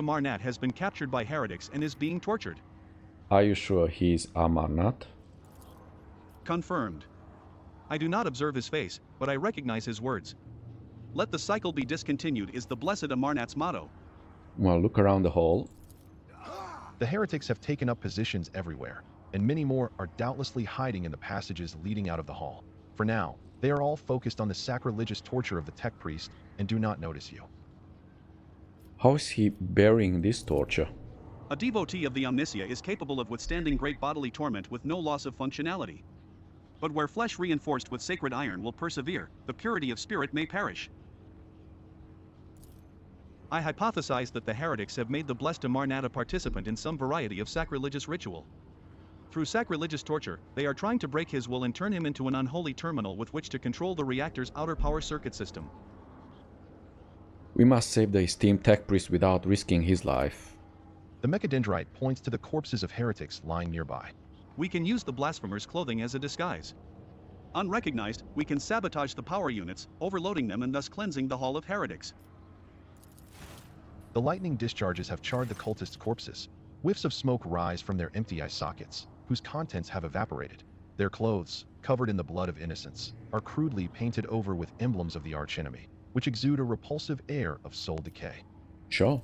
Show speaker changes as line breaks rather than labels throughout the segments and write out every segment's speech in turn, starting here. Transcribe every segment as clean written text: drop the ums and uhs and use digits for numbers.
Amarnat has been captured by heretics and is being tortured.
Are you sure he's Amarnat?
Confirmed. I do not observe his face, but I recognize his words. Let the cycle be discontinued is the blessed Amarnat's motto.
Well, look around the hall.
The heretics have taken up positions everywhere, and many more are doubtlessly hiding in the passages leading out of the hall. For now, they are all focused on the sacrilegious torture of the tech priest and do not notice you.
How is he bearing this torture?
A devotee of the Omnissiah is capable of withstanding great bodily torment with no loss of functionality. But where flesh reinforced with sacred iron will persevere, the purity of spirit may perish. I hypothesize that the heretics have made the blessed Amarnat a participant in some variety of sacrilegious ritual. Through sacrilegious torture, they are trying to break his will and turn him into an unholy terminal with which to control the reactor's outer power circuit system.
We must save the esteemed tech priest without risking his life.
The mechadendrite points to the corpses of heretics lying nearby.
We can use the blasphemer's clothing as a disguise. Unrecognized, we can sabotage the power units, overloading them and thus cleansing the Hall of Heretics.
The lightning discharges have charred the cultists' corpses. Whiffs of smoke rise from their empty eye sockets, whose contents have evaporated. Their clothes, covered in the blood of innocents, are crudely painted over with emblems of the archenemy, which exude a repulsive air of soul decay.
Sure.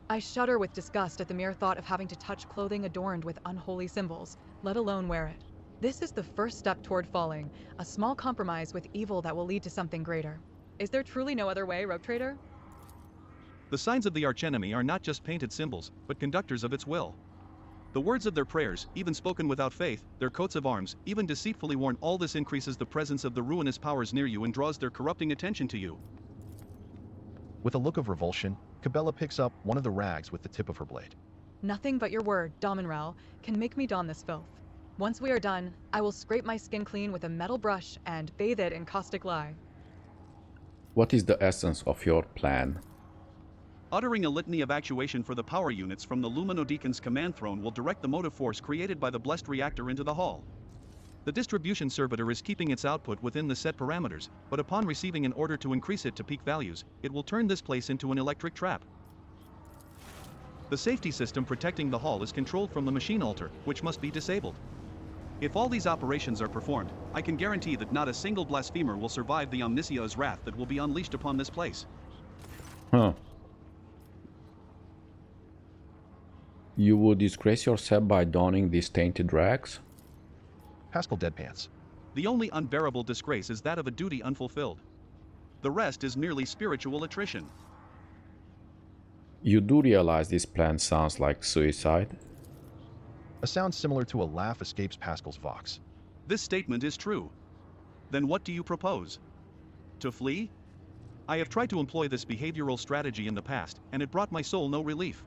I shudder with disgust at the mere thought of having to touch clothing adorned with unholy symbols, let alone wear it. This is the first step toward falling, a small compromise with evil that will lead to something greater. Is there truly no other way, Rogue Trader?
The signs of the archenemy are not just painted symbols, but conductors of its will. The words of their prayers, even spoken without faith, their coats of arms, even deceitfully worn, all this increases the presence of the ruinous powers near you and draws their corrupting attention to you.
With a look of revulsion, Cabela picks up one of the rags with the tip of her blade.
Nothing but your word, Dominrel, can make me don this filth. Once we are done, I will scrape my skin clean with a metal brush and bathe it in caustic lye.
What is the essence of your plan?
Uttering a litany of actuation for the power units from the Luminodeacon's command throne will direct the motive force created by the blessed reactor into the hall. The distribution servitor is keeping its output within the set parameters, but upon receiving an order to increase it to peak values, it will turn this place into an electric trap. The safety system protecting the hall is controlled from the machine altar, which must be disabled. If all these operations are performed, I can guarantee that not a single blasphemer will survive the Omnissiah's wrath that will be unleashed upon this place.
Huh. You would disgrace yourself by donning these tainted rags?
Pascal deadpants.
The only unbearable disgrace is that of a duty unfulfilled. The rest is merely spiritual attrition.
You do realize this plan sounds like suicide?
A sound similar to a laugh escapes Pascal's vox.
This statement is true. Then what do you propose? To flee? I have tried to employ this behavioral strategy in the past, and it brought my soul no relief.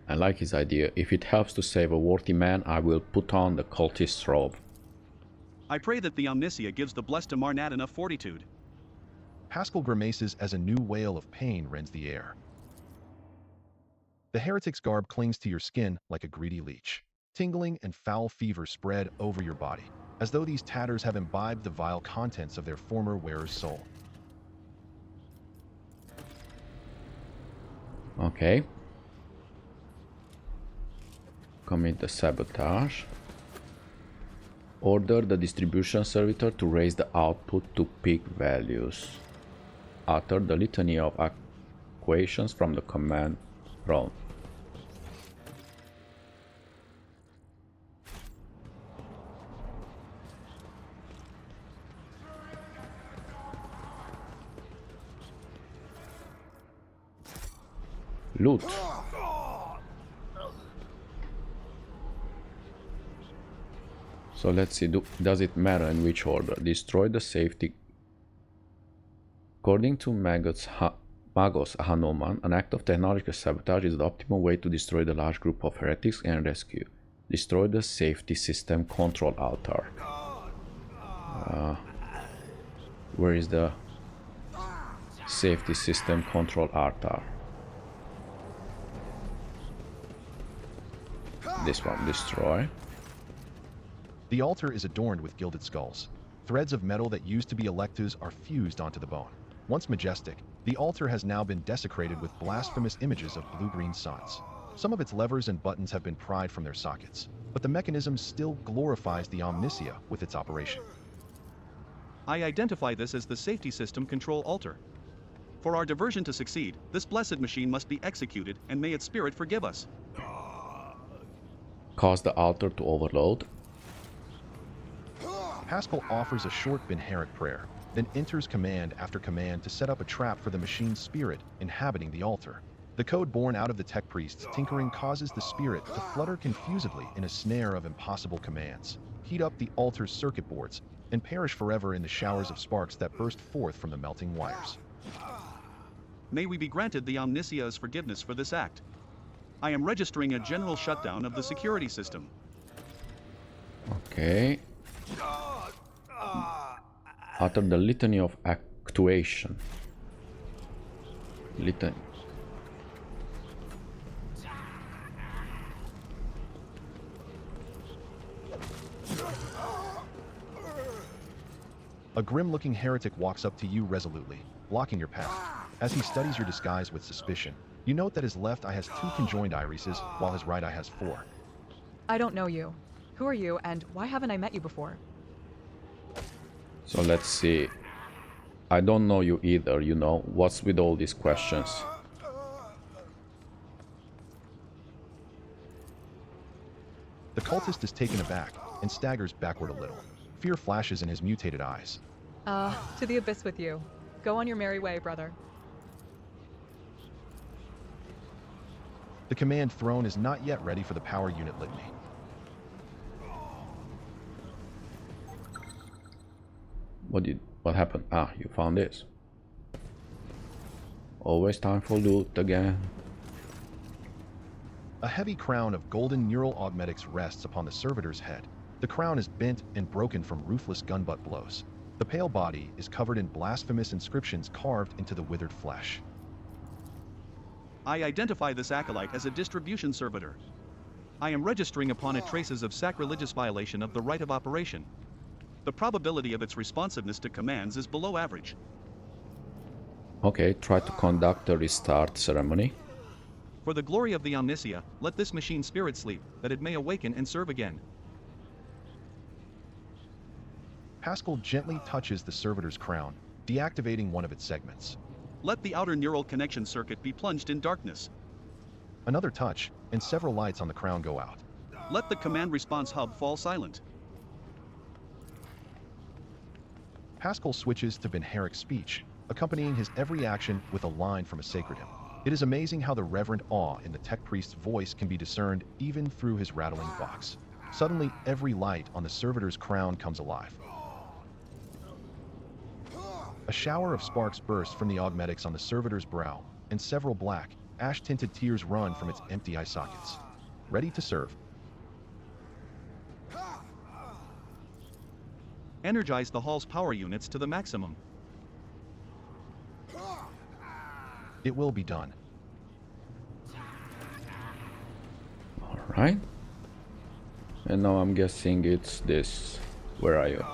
I like his idea. If it helps to save a worthy man, I will put on the cultist's robe.
I pray that the Omnissiah gives the blessed Amarnat enough fortitude.
Pascal grimaces as a new wail of pain rends the air. The heretic's garb clings to your skin like a greedy leech. Tingling and foul fever spread over your body, as though these tatters have imbibed the vile contents of their former wearer's soul.
Okay. Commit the sabotage. Order the distribution servitor to raise the output to peak values. Utter the litany of equations from the command throne. Loot. So let's see, does it matter in which order? Destroy the safety. According to Magos Hanuman, an act of technological sabotage is the optimal way to destroy the large group of heretics and rescue. Destroy the safety system control altar. Where is the safety system control altar? This one, destroy.
The altar is adorned with gilded skulls. Threads of metal that used to be electives are fused onto the bone. Once majestic, The altar has now been desecrated with blasphemous images of blue-green suns. Some of its levers and buttons have been pried from their sockets, but the mechanism still glorifies the Omnissiah with its operation.
I identify this as the safety system control altar. For our diversion to succeed, this blessed machine must be executed, and may its spirit forgive us.
Cause the altar to overload.
Pascal offers a short Benheric prayer, then enters command after command to set up a trap for the machine's spirit inhabiting the altar. The code born out of the tech priest's tinkering causes the spirit to flutter confusedly in a snare of impossible commands, heat up the altar's circuit boards, and perish forever in the showers of sparks that burst forth from the melting wires.
May we be granted the Omnissiah's forgiveness for this act. I am registering a general shutdown of the security system.
Okay. Utter the litany of actuation. Litany.
A grim-looking heretic walks up to you resolutely, blocking your path. As he studies your disguise with suspicion, you note that his left eye has 2 conjoined irises, while his right eye has 4.
I don't know you. Who are you, and why haven't I met you before?
So let's see. I don't know you either, you know. What's with all these questions?
The cultist is taken aback and staggers backward a little. Fear flashes in his mutated eyes.
To the abyss with you. Go on your merry way, brother.
The command throne is not yet ready for the power unit litany.
What happened? Ah, you found this. Always time for loot again.
A heavy crown of golden neural augmetics rests upon the servitor's head. The crown is bent and broken from ruthless gunbutt blows. The pale body is covered in blasphemous inscriptions carved into the withered flesh.
I identify this acolyte as a distribution servitor. I am registering upon it traces of sacrilegious violation of the right of operation. The probability of its responsiveness to commands is below average.
Okay, try to conduct a restart ceremony.
For the glory of the Omnissiah, let this machine spirit sleep, that it may awaken and serve again.
Pascal gently touches the servitor's crown, deactivating one of its segments.
Let the outer neural connection circuit be plunged in darkness.
Another touch, and several lights on the crown go out.
Let the command response hub fall silent.
Pascal switches to Benheric speech, accompanying his every action with a line from a sacred hymn. It is amazing how the reverent awe in the tech priest's voice can be discerned even through his rattling vox. Suddenly, every light on the servitor's crown comes alive. A shower of sparks bursts from the augmetics on the servitor's brow, and several black, ash-tinted tears run from its empty eye sockets. Ready to serve.
Energize the hall's power units to the maximum.
It will be done.
Alright. And now I'm guessing it's this. Where are you?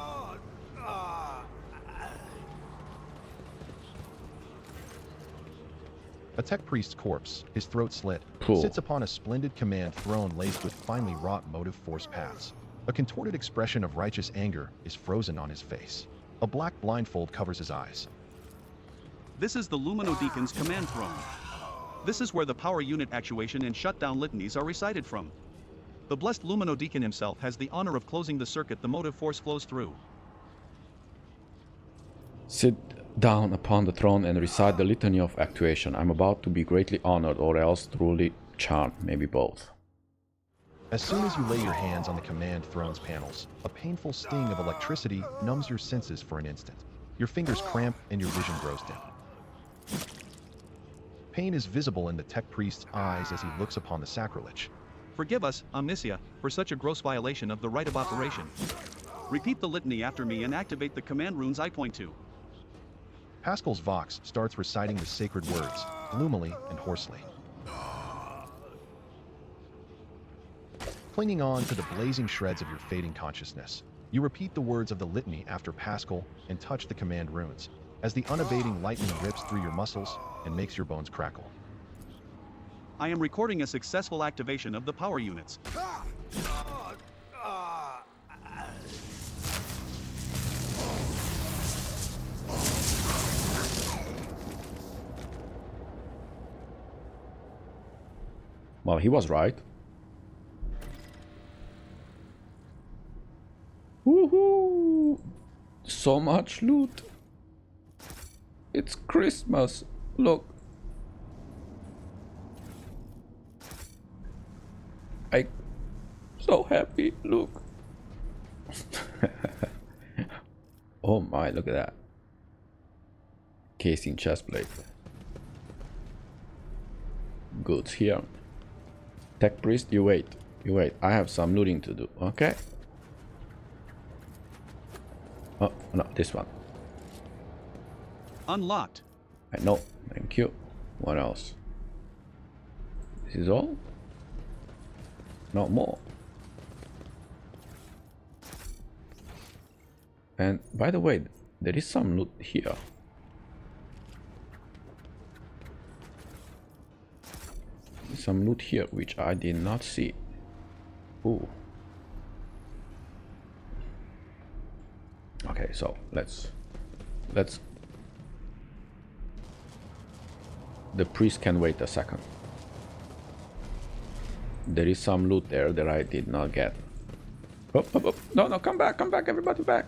A tech priest's corpse, his throat slit,
Cool.
sits upon a splendid command throne laced with finely wrought motive force paths. A contorted expression of righteous anger is frozen on his face. A black blindfold covers his eyes.
This is the Luminodeacon's command throne. This is where the power unit actuation and shutdown litanies are recited from. The blessed Luminodeacon himself has the honor of closing the circuit the motive force flows through.
Sit down upon the throne and recite the litany of actuation. I'm about to be greatly honored or else truly charmed, maybe both.
As soon as you lay your hands on the command throne's panels, a painful sting of electricity numbs your senses for an instant. Your fingers cramp and your vision grows dim. Pain is visible in the tech priest's eyes as he looks upon the sacrilege.
Forgive us, Omnissiah, for such a gross violation of the right of operation. Repeat the litany after me and activate the command runes I point to.
Pascal's vox starts reciting the sacred words, gloomily and hoarsely. Clinging on to the blazing shreds of your fading consciousness, you repeat the words of the litany after Pascal and touch the command runes. as the unabating lightning rips through your muscles and makes your bones crackle.
I am recording a successful activation of the power units.
Well, he was right. Woohoo! So much loot. It's Christmas. Look. I'm so happy. Look. Oh my, look at that. Casing chestplate. Goods here. Tech priest, you wait. You wait. I have some looting to do. Okay. Oh, no, this one.
Unlocked.
I know. Thank you. What else? This is all? No more. And by the way, there is some loot here. Some loot here which I did not see. Ooh. Okay, so let's the priest can wait a second. There is some loot there that I did not get. Oh, oh, oh. No, no, come back, everybody back.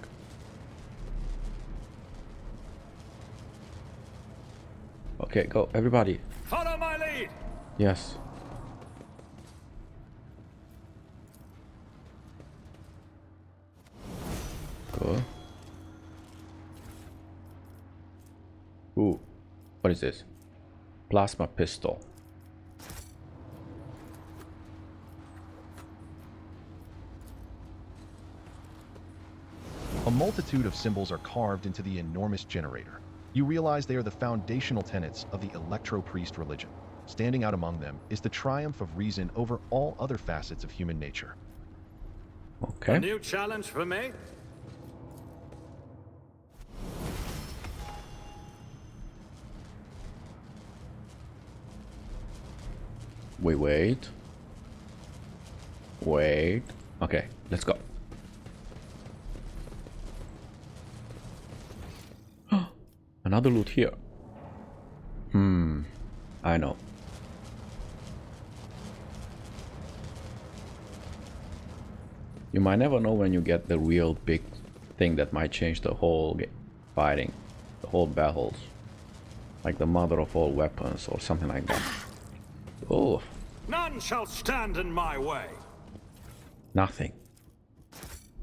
Okay, go, everybody.
Follow my lead.
Yes. Go. Ooh, what is this? Plasma pistol.
A multitude of symbols are carved into the enormous generator. You realize they are the foundational tenets of the Electro-Priest religion. Standing out among them is the triumph of reason over all other facets of human nature.
Okay.
A new challenge for me?
Wait. Okay, let's go. Another loot here. I know. You might never know when you get the real big thing that might change the whole fighting, the whole battles. Like the mother of all weapons or something like that. Oh.
None shall stand in my way.
Nothing.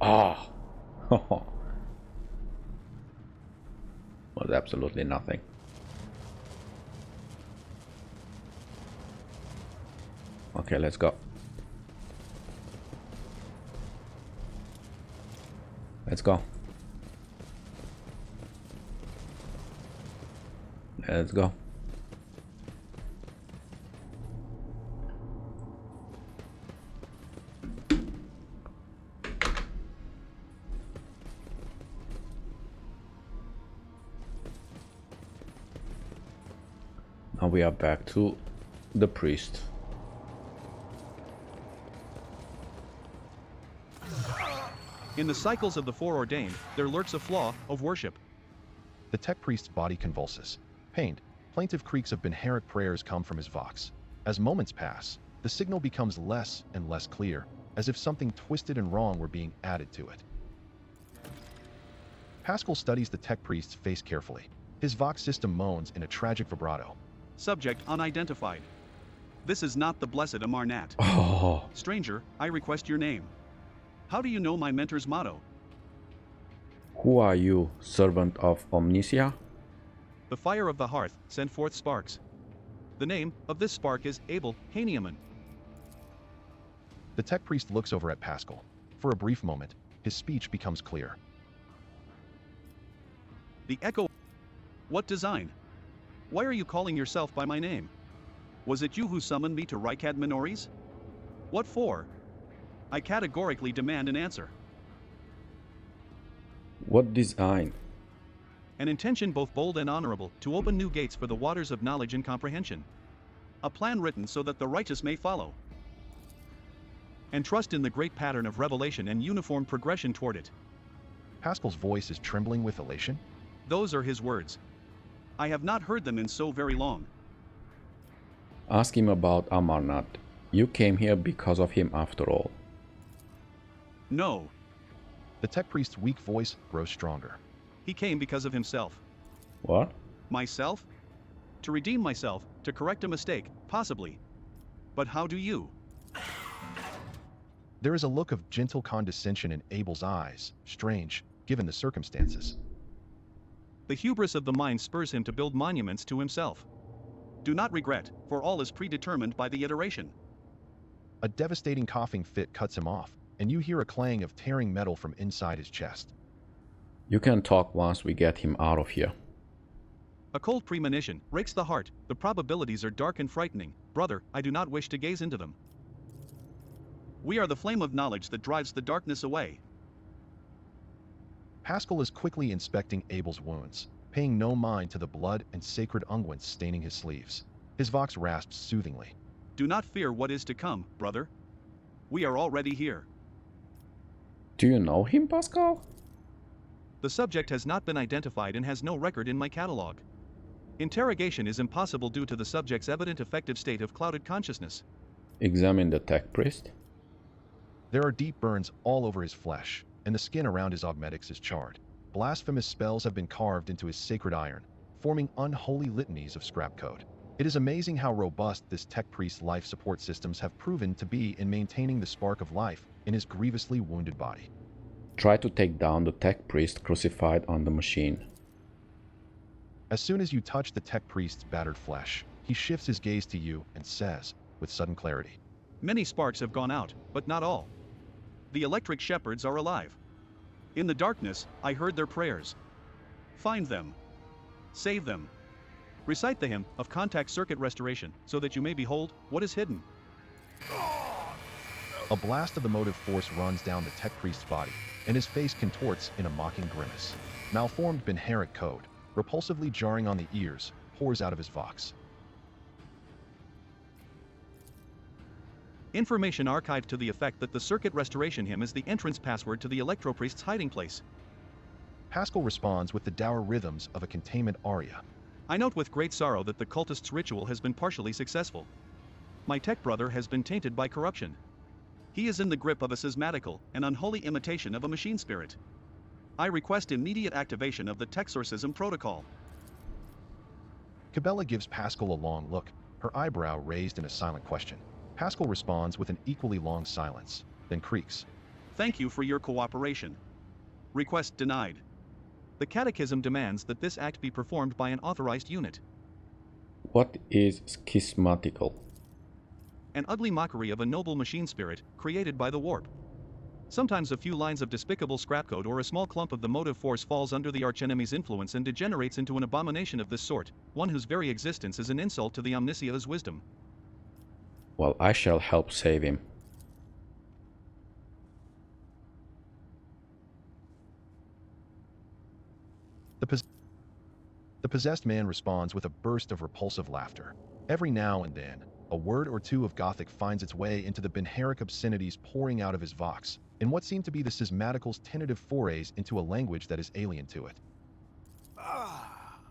Ah. Oh. Was absolutely nothing. Okay, let's go. Let's go. Let's go. Now we are back to the priest.
In the cycles of the foreordained, there lurks a flaw of worship.
The tech priest's body convulses. Pained, plaintive creaks of Benheric prayers come from his vox. As moments pass, the signal becomes less and less clear, as if something twisted and wrong were being added to it. Pascal studies the tech priest's face carefully. His vox system moans in a tragic vibrato.
Subject unidentified. This is not the blessed Amarnat.
Oh.
Stranger, I request your name. How do you know my mentor's motto?
Who are you, servant of Omnissiah?
The fire of the hearth sent forth sparks. The name of this spark is Abel Haniaman.
The tech priest looks over at Pascal. For a brief moment, his speech becomes clear.
The echo. What design? Why are you calling yourself by my name? Was it you who summoned me to Rykad Minories? What for? I categorically demand an answer.
What design?
An intention both bold and honorable, to open new gates for the waters of knowledge and comprehension. A plan written so that the righteous may follow. And trust in the great pattern of revelation and uniform progression toward it.
Pascal's voice is trembling with elation.
Those are his words. I have not heard them in so very long.
Ask him about Amarnath. You came here because of him after all.
No.
The tech priest's weak voice grows stronger.
He came because of himself.
What?
Myself? To redeem myself, to correct a mistake, possibly. But how do you?
There is a look of gentle condescension in Abel's eyes, strange, given the circumstances.
The hubris of the mind spurs him to build monuments to himself. Do not regret, for all is predetermined by the iteration.
A devastating coughing fit cuts him off, and you hear a clang of tearing metal from inside his chest.
You can talk once we get him out of here.
A cold premonition rakes the heart. The probabilities are dark and frightening. Brother, I do not wish to gaze into them. We are the flame of knowledge that drives the darkness away.
Pascal is quickly inspecting Abel's wounds, paying no mind to the blood and sacred unguents staining his sleeves. His vox rasps soothingly.
Do not fear what is to come, brother. We are already here.
Do you know him, Pascal?
The subject has not been identified and has no record in my catalog. Interrogation is impossible due to the subject's evident affective state of clouded consciousness.
Examine the tech priest.
There are deep burns all over his flesh, and the skin around his augmetics is charred. Blasphemous spells have been carved into his sacred iron, forming unholy litanies of scrap code. It is amazing how robust this tech priest's life support systems have proven to be in maintaining the spark of life in his grievously wounded body.
Try to take down the tech priest crucified on the machine.
As soon as you touch the tech priest's battered flesh, he shifts his gaze to you and says, with sudden clarity,
Many sparks have gone out, but not all. The electric shepherds are alive. In the darkness, I heard their prayers. Find them. Save them. Recite the hymn of contact circuit restoration, so that you may behold what is hidden.
A blast of the motive force runs down the tech priest's body, and his face contorts in a mocking grimace. Malformed Benheric code, repulsively jarring on the ears, pours out of his vox.
Information archived to the effect that the circuit restoration hymn is the entrance password to the electropriest's hiding place.
Pascal responds with the dour rhythms of a containment aria.
I note with great sorrow that the cultist's ritual has been partially successful. My tech brother has been tainted by corruption. He is in the grip of a schismatical and unholy imitation of a machine spirit. I request immediate activation of the Texorcism protocol.
Cabela gives Pascal a long look, her eyebrow raised in a silent question. Pascal responds with an equally long silence, then creaks.
Thank you for your cooperation. Request denied. The Catechism demands that this act be performed by an authorized unit.
What is schismatical?
An ugly mockery of a noble machine spirit created by the warp. Sometimes a few lines of despicable scrap code or a small clump of the motive force falls under the archenemy's influence and degenerates into an abomination of this sort, one whose very existence is an insult to the Omnissiah's wisdom.
Well, I shall help save him.
The possessed man responds with a burst of repulsive laughter. Every now and then, a word or two of Gothic finds its way into the Benheric obscenities pouring out of his vox, in what seem to be the schismatical's tentative forays into a language that is alien to it.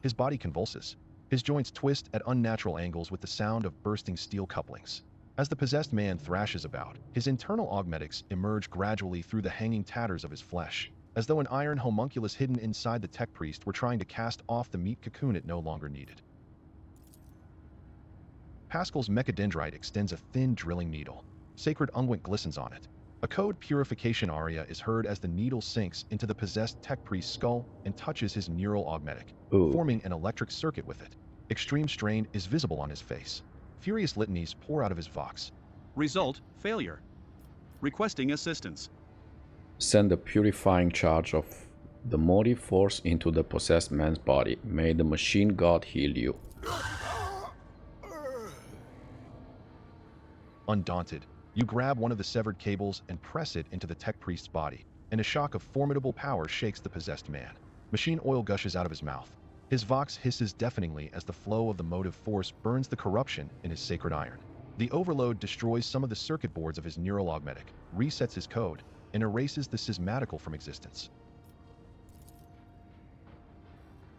His body convulses. His joints twist at unnatural angles with the sound of bursting steel couplings. As the possessed man thrashes about, his internal augmetics emerge gradually through the hanging tatters of his flesh, as though an iron homunculus hidden inside the tech priest were trying to cast off the meat cocoon it no longer needed. Pascal's mechadendrite extends a thin drilling needle. Sacred unguent glistens on it. A code purification aria is heard as the needle sinks into the possessed tech priest's skull and touches his neural augmetic, forming an electric circuit with it. Extreme strain is visible on his face. Furious litanies pour out of his vox.
Result, failure. Requesting assistance.
Send a purifying charge of the motive force into the possessed man's body. May the machine god heal you.
Undaunted, you grab one of the severed cables and press it into the tech priest's body, and a shock of formidable power shakes the possessed man. Machine oil gushes out of his mouth. His vox hisses deafeningly as the flow of the motive force burns the corruption in his sacred iron. The overload destroys some of the circuit boards of his neural augmetic, resets his code, and erases the schismatical from existence.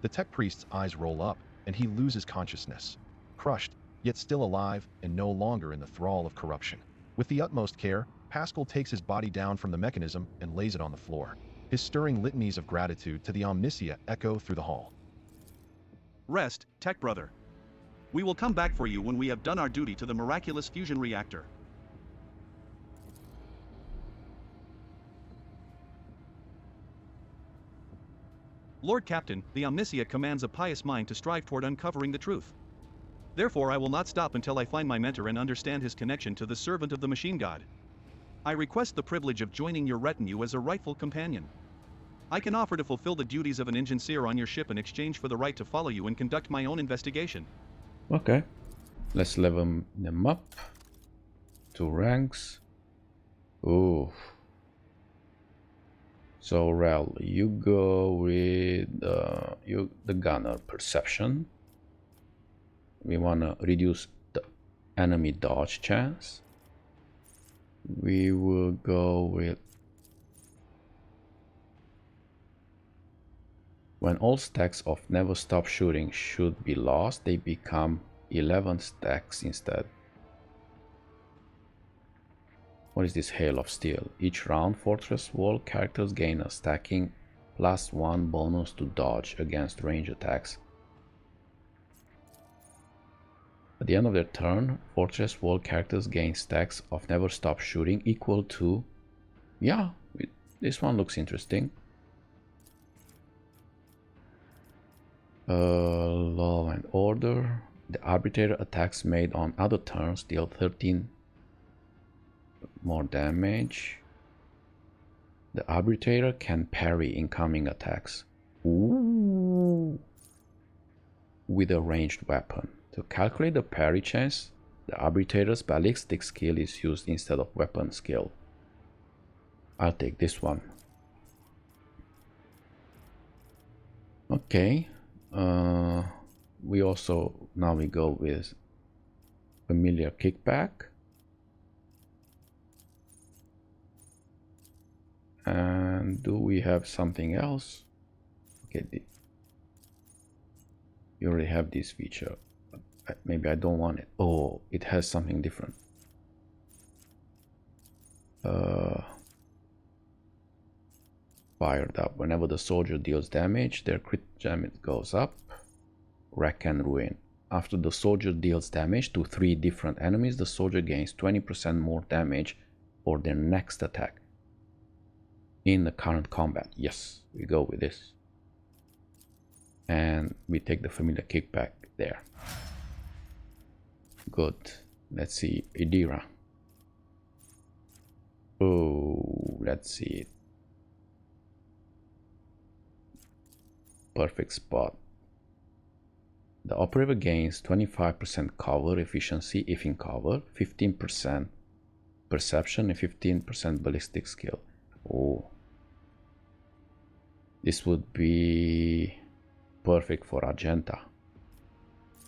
The tech priest's eyes roll up, and he loses consciousness. Crushed, yet still alive, and no longer in the thrall of corruption. With the utmost care, Pascal takes his body down from the mechanism and lays it on the floor. His stirring litanies of gratitude to the Omnissiah echo through the hall.
Rest, Tech Brother. We will come back for you when we have done our duty to the miraculous fusion reactor. Lord Captain, the Omnissiah commands a pious mind to strive toward uncovering the truth. Therefore I will not stop until I find my mentor and understand his connection to the servant of the machine god. I request the privilege of joining your retinue as a rightful companion. I can offer to fulfill the duties of an engineer on your ship in exchange for the right to follow you and conduct my own investigation.
Okay. Let's level them up. 2 ranks. Ooh. So Rel, you go with the gunner perception. We want to reduce the enemy dodge chance. We will go with when all stacks of never stop shooting should be lost, they become 11 stacks instead. What is this Hail of Steel? Each round, Fortress Wall characters gain a stacking +1 bonus to dodge against range attacks. At the end of their turn, Fortress Wall characters gain stacks of never stop shooting equal to... Yeah, this one looks interesting. Law and Order. The arbitrator attacks made on other turns deal 13 more damage. The arbitrator can parry incoming attacks. Ooh. With a ranged weapon. To calculate the parry chance, the arbitrator's ballistic skill is used instead of weapon skill. I'll take this one. Okay. We go with familiar kickback. And do we have something else? Okay, you already have this feature. Maybe I don't want it. Oh, it has something different. Fired up. Whenever the soldier deals damage, their crit damage goes up. Wreck and Ruin. After the soldier deals damage to 3 different enemies, the soldier gains 20% more damage for their next attack. In the current combat. Yes, we go with this. And we take the familiar kickback there. Good. Let's see. Idira. Oh, let's see it. Perfect spot. The operator gains 25% cover efficiency if in cover, 15% perception, and 15% ballistic skill. Oh. This would be perfect for Argenta.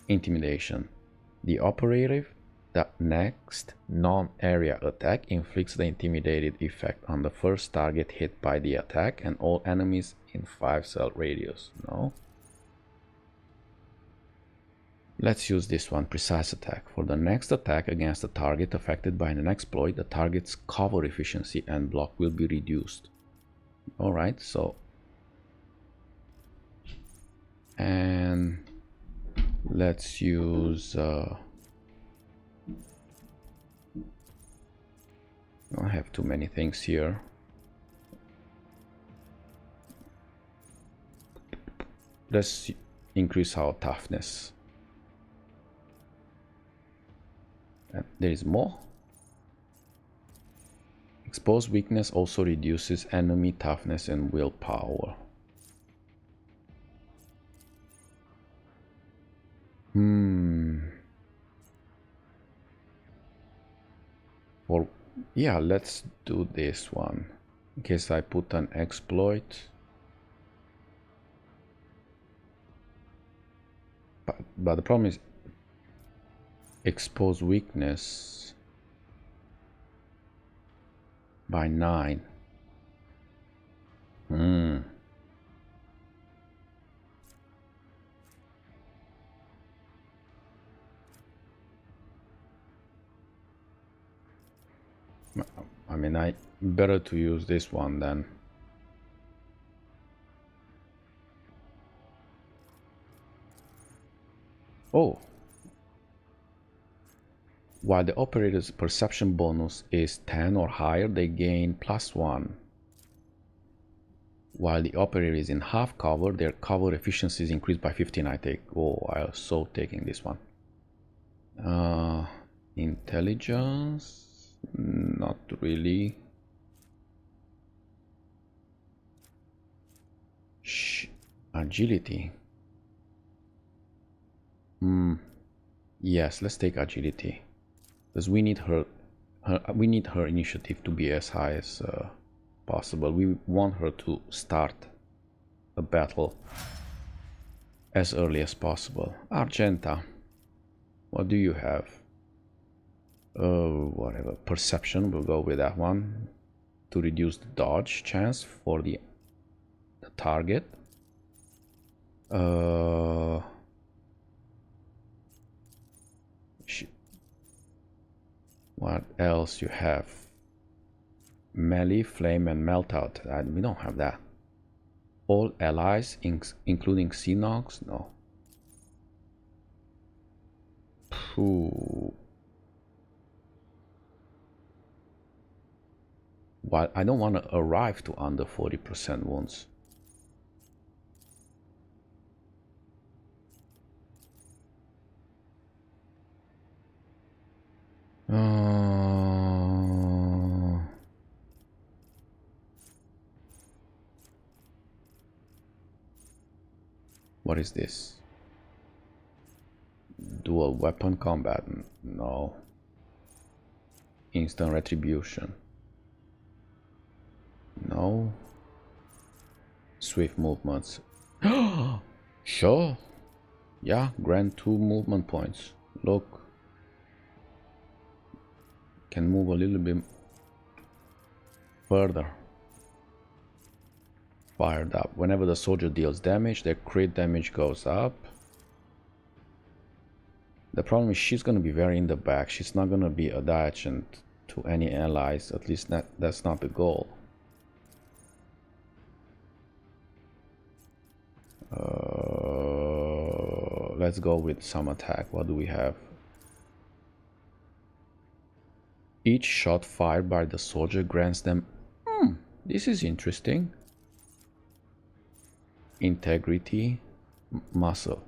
Intimidation. The operative, the next non-area attack inflicts the intimidated effect on the first target hit by the attack and all enemies in 5 cell radius. No. Let's use this one, precise attack. For the next attack against a target affected by an exploit, the target's cover efficiency and block will be reduced. Alright, so... And... let's use... I don't have too many things here. Let's increase our toughness. And there is more. Exposed weakness also reduces enemy toughness and willpower. Or yeah, let's do this one. In case I put an exploit. But the problem is expose weakness by 9. I mean, I better to use this one then. Oh. While the operator's perception bonus is 10 or higher, they gain +1. While the operator is in half cover, their cover efficiency is increased by 15. I also taking this one. Intelligence, not really. Agility. Yes, let's take agility, because we need her initiative to be as high as possible. We want her to start a battle as early as possible. Argenta, what do you have? Whatever, perception, we'll go with that one to reduce the dodge chance for the target. What else you have? Melee, flame, and melt out. We don't have that. All allies, including Xenox? No. Well, I don't want to arrive to under 40% wounds. What is this? Dual weapon combat? No. Instant retribution? No. Swift movements? Sure. Yeah, grant 2 movement points. Look. Can move a little bit further. Fired up. Whenever the soldier deals damage, their crit damage goes up. The problem is she's gonna be very in the back. She's not gonna be adjacent to any allies. At least that's not the goal. Let's go with some attack. What do we have? Each shot fired by the soldier grants them... this is interesting. Integrity, muscle.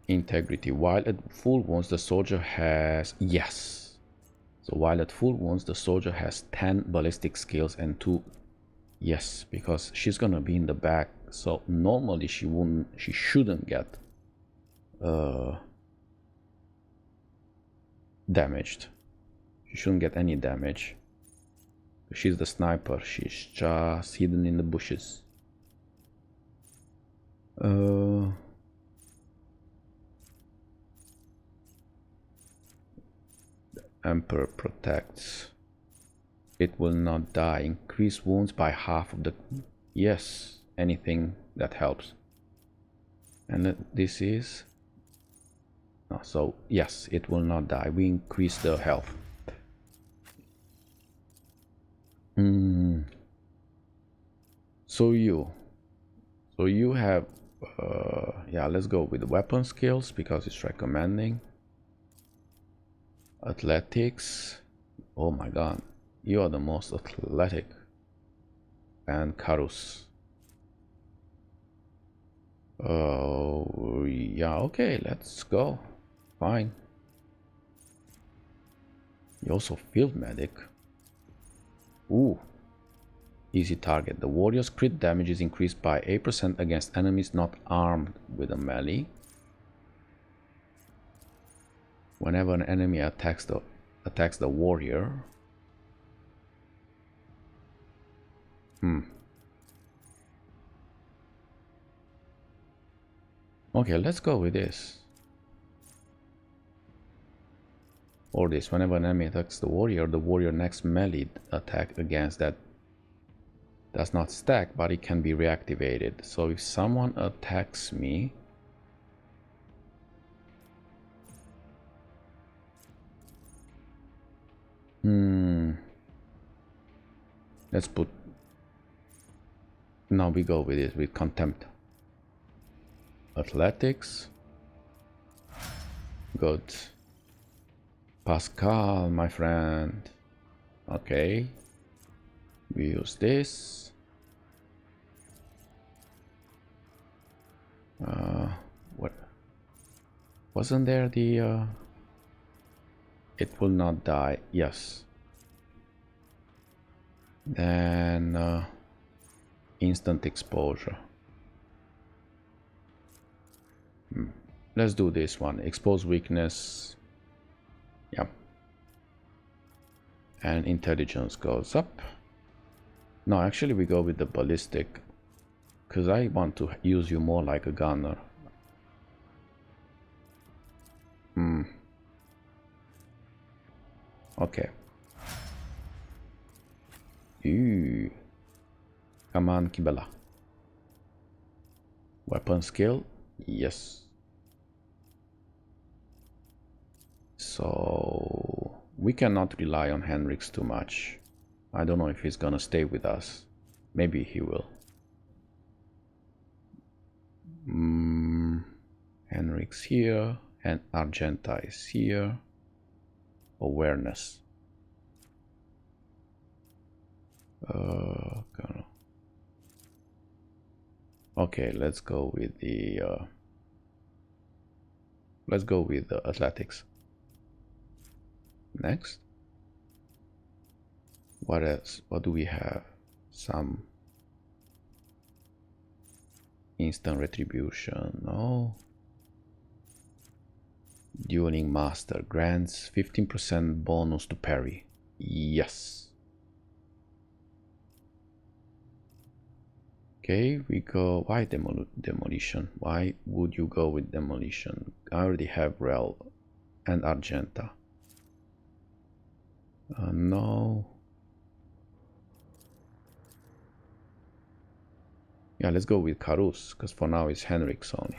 Integrity. While at full wounds, the soldier has... Yes. So while at full wounds, the soldier has 10 ballistic skills and 2... Yes, because she's gonna be in the back. So normally she shouldn't get damaged. She shouldn't get any damage. She's the sniper. She's just hidden in the bushes. Emperor protects. It will not die. Increase wounds by half of the... Yes, anything that helps. And this is... No, so yes, it will not die. We increase the health. So you have... yeah, let's go with the weapon skills because it's recommending. Athletics. Oh my god. You are the most athletic. And Karus. Oh, yeah, okay, let's go. Fine. You also field medic. Ooh. Easy target. The warrior's crit damage is increased by 8% against enemies not armed with a melee. Whenever an enemy attacks the warrior. Okay, let's go with this. Or this. Whenever an enemy attacks the warrior next melee attack against that does not stack, but it can be reactivated. So if someone attacks me, let's put, now we go with it with contempt. Athletics, good. Pascal, my friend. Okay, we use this. What wasn't there the it will not die? Yes. Then instant exposure. Let's do this one. Expose weakness. Yeah. And intelligence goes up. No, actually we go with the ballistic, because I want to use you more like a gunner. Okay. Ooh. Come on, Kibela. Weapon skill? Yes. So we cannot rely on Henrix too much. I don't know if he's gonna stay with us. Maybe he will. Henrix here, and Argenta is here. Awareness. Okay, let's go with the athletics. Next. What else? What do we have? Some instant retribution. No. Dueling Master grants 15% bonus to parry. Yes. Okay, we go. Why demolition? Why would you go with demolition? I already have Rel and Argenta. No. Yeah, let's go with Karus, because for now it's Henrix only.